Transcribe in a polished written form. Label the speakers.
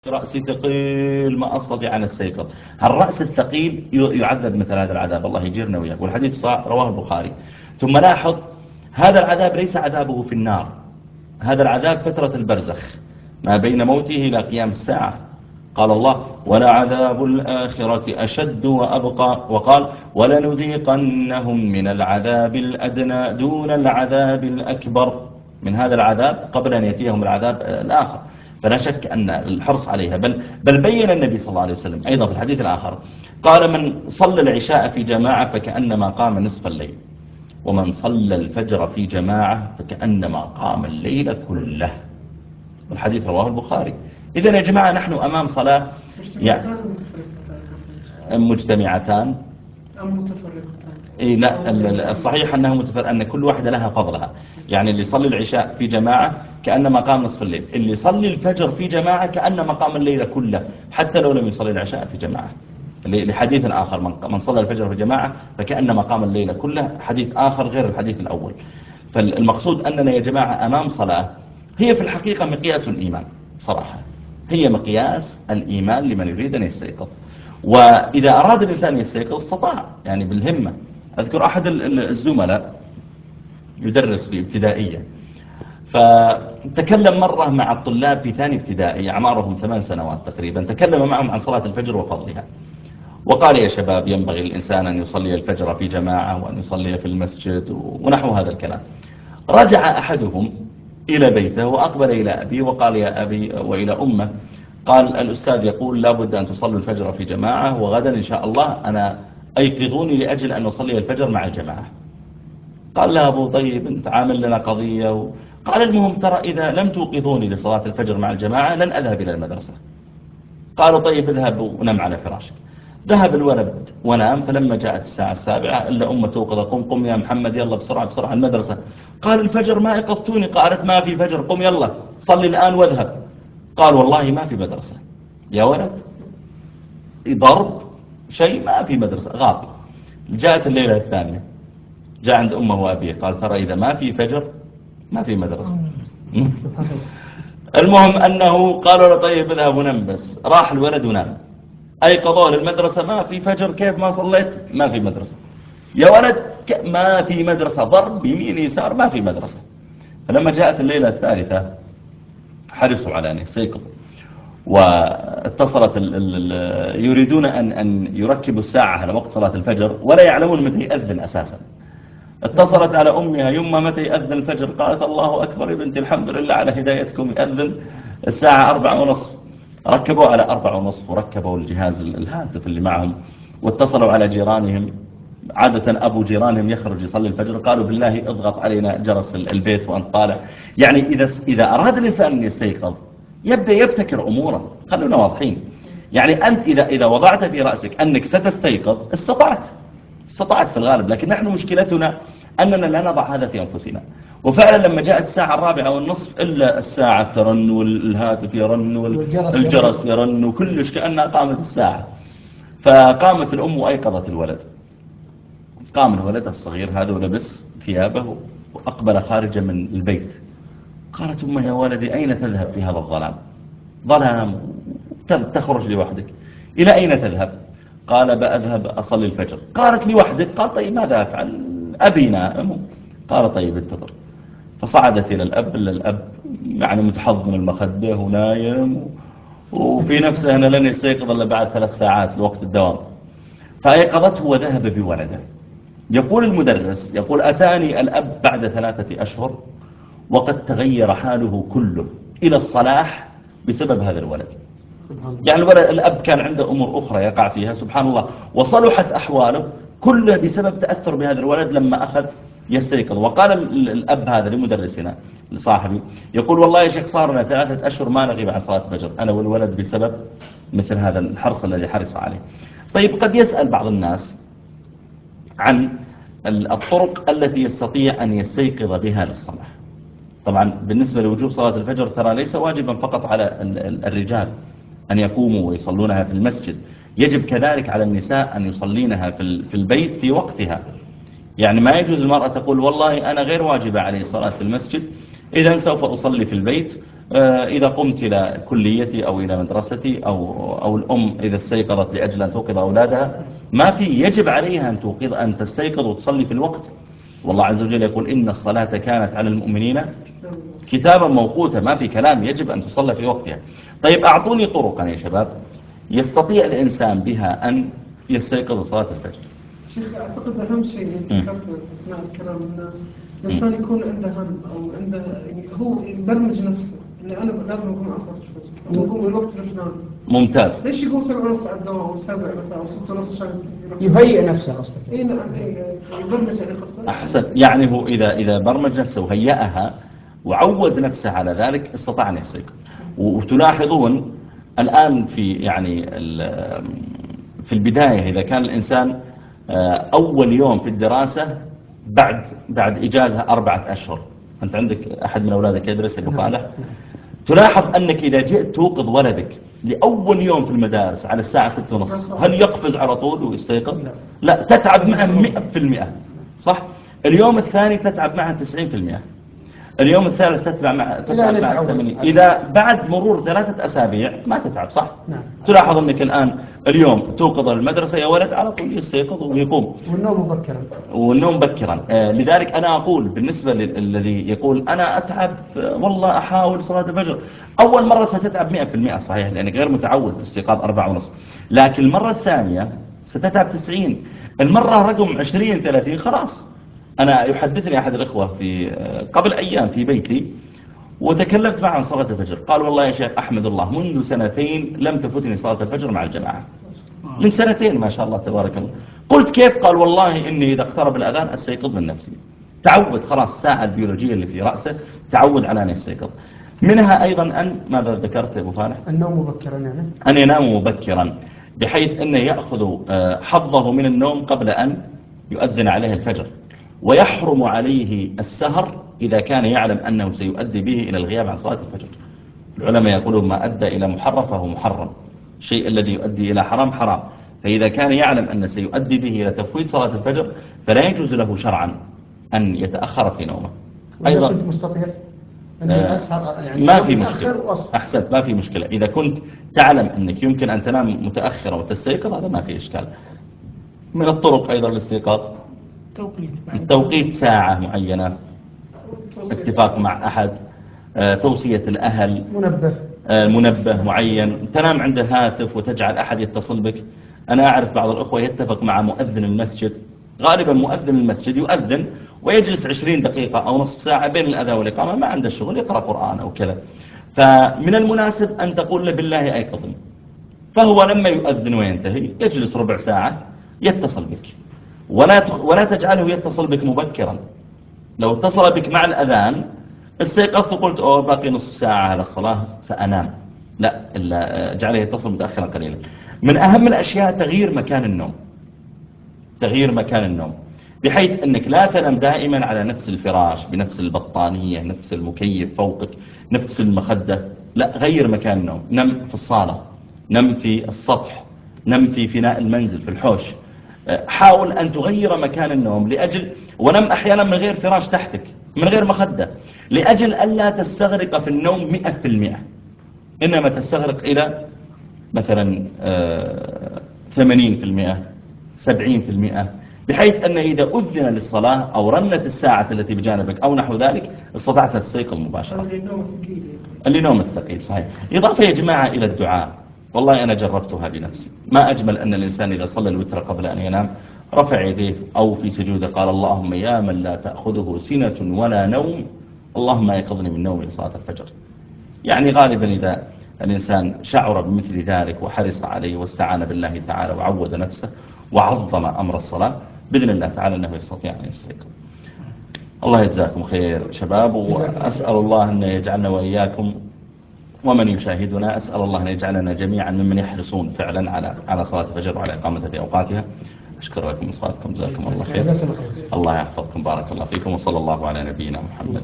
Speaker 1: رأسي ثقيل ما أستطيع أن أستيقظ. الرأس الثقيل يعذب مثل هذا العذاب، الله يجيرنا وياك. والحديث رواه البخاري. ثم لاحظ هذا العذاب ليس عذابه في النار، هذا العذاب فترة البرزخ ما بين موته إلى قيام الساعة. قال الله: ولعذاب الآخرة أشد وأبقى، وقال: ولنذيقنهم من العذاب الأدنى دون العذاب الأكبر، من هذا العذاب قبل أن يأتيهم العذاب الآخر. فلا شك أن الحرص عليها، بل بين النبي صلى الله عليه وسلم أيضا في الحديث الآخر قال: من صلى العشاء في جماعة فكأنما قام نصف الليل، ومن صلى الفجر في جماعة فكأنما قام الليل كله. والحديث رواه البخاري. إذن يا جماعة نحن أمام صلاة يعني مجتمعتان
Speaker 2: أم متفرقتان؟
Speaker 1: إيه لا، الصحيح أنها أن كل واحدة لها فضلها. يعني اللي يصلي العشاء في جماعة كأنما قام نصف الليل، اللي يصلي الفجر في جماعة كأنما قام الليل كله، حتى لو لم يصلي العشاء في جماعة. لحديث آخر: من صلى الفجر في جماعة فكأنما قام الليل كله، حديث آخر غير الحديث الأول. فالمقصود أننا يا جماعة أمام صلاة هي في الحقيقة مقياس الإيمان صراحة، هي مقياس الإيمان لمن يريد أن يستيقظ. وإذا أراد الإنسان يستيقظ استطاع يعني بالهمة. أذكر أحد الزملاء يدرس في ابتدائية، فتكلم مرة مع الطلاب في ثاني ابتدائي أعمارهم 8 سنوات تقريبا، تكلم معهم عن صلاة الفجر وفضلها، وقال: يا شباب، ينبغي الإنسان أن يصلي الفجر في جماعة وأن يصلي في المسجد ونحو هذا الكلام. رجع أحدهم إلى بيته وأقبل إلى أبي وقال: يا أبي، وإلى أمه، قال: الأستاذ يقول لابد أن تصلوا الفجر في جماعة، وغدا إن شاء الله أنا أيقظوني لأجل أن أصلي الفجر مع الجماعة. قال له أبو: طيب أنت عامل لنا قضية. قال: المهم ترى إذا لم توقظوني لصلاة الفجر مع الجماعة لن أذهب إلى المدرسة. قالوا: طيب اذهب ونم على فراشك. ذهب الولد ونام، فلما جاءت الساعة 7 إلا أمه توقظ: قم يا محمد، يلا بسرعة بسرعة المدرسة. قال: الفجر ما أيقظتوني. قالت: ما في فجر، قم يلا صلي الآن واذهب. قال: والله ما في مدرسة يا ولد، ضرب شيء، ما في مدرسة، غاب. جاءت الليلة الثانية، جاء عند أمه وأبيه، قال: ترى إذا ما في فجر ما في مدرسة. المهم أنه قالوا له: طيب اذهب ونم. بس راح الولد ونام، أيقظوه للمدرسة: ما في فجر، كيف ما صليت؟ ما في مدرسة يا ولد، ما في مدرسة، ضرب يمين يسار، ما في مدرسة. فلما جاءت الليلة الثالثة حرصوا على أن يستيقظوا، واتصلت يريدون أن يركبوا الساعة على وقت صلاة الفجر ولا يعلمون متى يأذن أساسا. اتصلت على أمها: يما متى يأذن الفجر؟ قالت: الله أكبر يا بنتي، الحمد لله على هدايتكم، يأذن الساعة 4:30. ركبوا على 4:30 وركبوا الجهاز الهاتف اللي معهم، واتصلوا على جيرانهم. عادة أبو جيرانهم يخرج يصلي الفجر، قالوا: بالله اضغط علينا جرس البيت وأنت طالع. يعني إذا أراد الإنسان أن يستيقظ يبدأ يبتكر أمورا. خلونا واضحين، يعني أنت إذا وضعت في رأسك أنك ستستيقظ استطعت في الغالب، لكن نحن مشكلتنا أننا لا نضع هذا في أنفسنا. وفعلا لما جاءت الساعة 4:15 إلا الساعة ترن والهاتف يرن والجرس يرن وكلش كأنها قامت الساعة. فقامت الأم وأيقظت الولد. قام الولد الصغير هذا ولبس ثيابه وأقبل خارجا من البيت. قالت أمه: يا ولدي، أين تذهب في هذا الظلام؟ ظلام، تخرج لوحدك، إلى أين تذهب؟ قال: بأذهب أصلي الفجر. قالت: لوحدك؟ قال: طيب ماذا أفعل؟ أبي نائم. قال: طيب انتظر. فصعدت إلى الأب، إلا الأب يعني متحضن المخدة ونايم، وفي نفسه أنا لن يستيقظ إلا بعد 3 ساعات لوقت الدوام. فأيقظته وذهب بولده. يقول المدرس، يقول: أتاني الأب بعد 3 أشهر وقد تغير حاله كله إلى الصلاح بسبب هذا الولد. يعني الأب كان عنده أمور أخرى يقع فيها سبحان الله، وصلحت أحواله كلها بسبب تأثر بهذا الولد لما أخذ يستيقظ. وقال الأب هذا لمدرسنا لصاحبي، يقول: والله يا شيخ صار لنا 3 أشهر ما نغيب عن صلاة الفجر أنا والولد بسبب مثل هذا الحرص الذي حرص عليه. طيب قد يسأل بعض الناس عن الطرق التي يستطيع أن يستيقظ بها للصلاة. طبعا بالنسبة لوجوب صلاة الفجر ترى ليس واجبا فقط على الرجال أن يقوموا ويصلونها في المسجد، يجب كذلك على النساء أن يصلينها في البيت في وقتها. يعني ما يجوز المرأة تقول: والله أنا غير واجبة علي الصلاة في المسجد، إذا سوف أصلي في البيت إذا قمت إلى كليتي أو إلى مدرستي أو الأم إذا استيقظت لأجل أن توقظ أولادها ما في، يجب عليها أن تستيقظ وتصلي في الوقت. والله عز وجل يقول إن الصلاة كانت على المؤمنين كتابا موقوتا، ما في كلام، يجب أن تصلى في وقتها. طيب أعطوني طرقا يا شباب يستطيع الإنسان بها أن يستيقظ صلاة الفجر.
Speaker 2: شيخ أعتقد أهم شيء ذكرته أثناء الكلام أن الإنسان يكون عنده هم أو عنده يعني هو يبرمج نفسه إن أنا لازم أكون على صلاة الفجر أو أقوم بالوقت الفلاني. ممتاز. ليش يقوم 7:30 على الدوام أو 7 مثلا أو 6:30 عشان
Speaker 3: يهيئ نفسه قصدك؟
Speaker 2: إيه نعم يبرمج يعني قصدك.
Speaker 1: أحسن، يعني هو إذا برمج نفسه وهيئها وعود نفسه على ذلك استطاع أن يستيقظ. وتلاحظون الآن في البداية إذا كان الإنسان أول يوم في الدراسة بعد إجازة 4 أشهر، أنت عندك أحد من أولادك يدرس أبو صالح، تلاحظ أنك إذا جئت توقظ ولدك لأول يوم في المدارس على الساعة 6:30 هل يقفز على طول ويستيقظ؟ لا، تتعب معه 100%، صح؟ اليوم الثاني تتعب معه 90%، اليوم الثالث تتعب معه 80%. إذا بعد مرور 3 أسابيع ما تتعب، صح؟
Speaker 3: نعم.
Speaker 1: تلاحظ أنك الآن اليوم توقظ المدرسة يا ولد على طول يستيقظ ويقوم. والنوم مبكرا. لذلك أنا أقول بالنسبة للذي يقول أنا أتعب والله أحاول صلاة الفجر، أول مرة ستتعب 100% صحيح لأنك غير متعود بالاستيقاظ 4:30، لكن المرة الثانية ستتعب 90، المرة رقم 20-30 خلاص. أنا يحدثني أحد الإخوة قبل أيام في بيتي وتكلمت معه عن صلاة الفجر، قال والله يا شيخ أحمد الله منذ 2 لم تفتني صلاة الفجر مع الجماعة، من 2 ما شاء الله تبارك الله. قلت كيف؟ قال والله إني إذا اقترب الأذان أستيقظ من نفسي، تعود خلاص الساعة البيولوجية اللي في رأسه تعود على أن يستيقظ. منها أيضا أن ماذا ذكرت يا أبو فالح؟
Speaker 3: النوم مبكرا، يعني
Speaker 1: أن ينام مبكرا بحيث أنه يأخذ حظه من النوم قبل أن يؤذن عليه الفجر، ويحرم عليه السهر إذا كان يعلم أنه سيؤدي به إلى الغياب عن صلاة الفجر. العلماء يقولون ما أدى إلى محرم فهو محرم، الشيء الذي يؤدي إلى حرام حرام، فإذا كان يعلم أن سيؤدي به إلى تفويت صلاة الفجر فلا يجوز له شرعا أن يتأخر في نومه.
Speaker 3: أيضا كنت مستطيع يعني
Speaker 1: ما في مشكلة. أحسنت، ما في مشكلة. إذا كنت تعلم أنك يمكن أن تنام متأخرا وتستيقظ هذا ما في إشكال. من الطرق أيضا للاستيقاظ التوقيت، ساعة معينة، اتفاق مع أحد، توصية الأهل، منبه معين، تنام عند هاتف وتجعل أحد يتصل بك. أنا أعرف بعض الأخوة يتفق مع مؤذن المسجد، غالبا مؤذن المسجد يؤذن ويجلس 20 دقيقة أو نصف ساعة بين الأذان والإقامة ما عنده شغل يقرأ قرآن أو كذا، فمن المناسب أن تقول له بالله أيقظني، فهو لما يؤذن وينتهي يجلس ربع ساعة يتصل بك، ولا تجعله يتصل بك مبكرا. لو اتصل بك مع الأذان استيقظت وقلت باقي نصف ساعة على الصلاة سأنام، لا، إلا جعله يتصل متأخرا قليلا. من أهم الأشياء تغيير مكان النوم، تغيير مكان النوم بحيث أنك لا تنام دائما على نفس الفراش بنفس البطانية نفس المكيف فوقك نفس المخدة، لا، غير مكان النوم، نم في الصالة، نم في السطح، نم في فناء المنزل في الحوش. حاول أن تغير مكان النوم ونم أحيانا من غير فراش تحتك من غير مخدة لأجل ألا تستغرق في النوم 100%، إنما تستغرق إلى مثلا 80% 70%، بحيث أن إذا أذن للصلاة أو رنت الساعة التي بجانبك أو نحو ذلك استطعت تستيقظ مباشرة. اللي نوم الثقيل صحيح. إضافة يا جماعة إلى الدعاء، والله أنا جربتها بنفسي، ما أجمل أن الإنسان إذا صلى الوتر قبل أن ينام رفع يديه أو في سجوده قال اللهم يا من لا تأخذه سنة ولا نوم اللهم يقظني من نومي لصلاة الفجر. يعني غالبا إذا الإنسان شعر بمثل ذلك وحرص عليه واستعان بالله تعالى وعود نفسه وعظم أمر الصلاة بإذن الله تعالى أنه يستطيع أن يستيقظ. الله يجزاكم خير شباب، وأسأل الله أن يجعلنا وإياكم ومن يشاهدنا، أسأل الله أن يجعلنا جميعا ممن يحرصون فعلا على صلاة الفجر وعلى إقامتها في أوقاتها. أشكر لكم صلاتكم، جزاكم الله خير، الله يحفظكم، بارك الله فيكم، وصلى الله على نبينا محمد.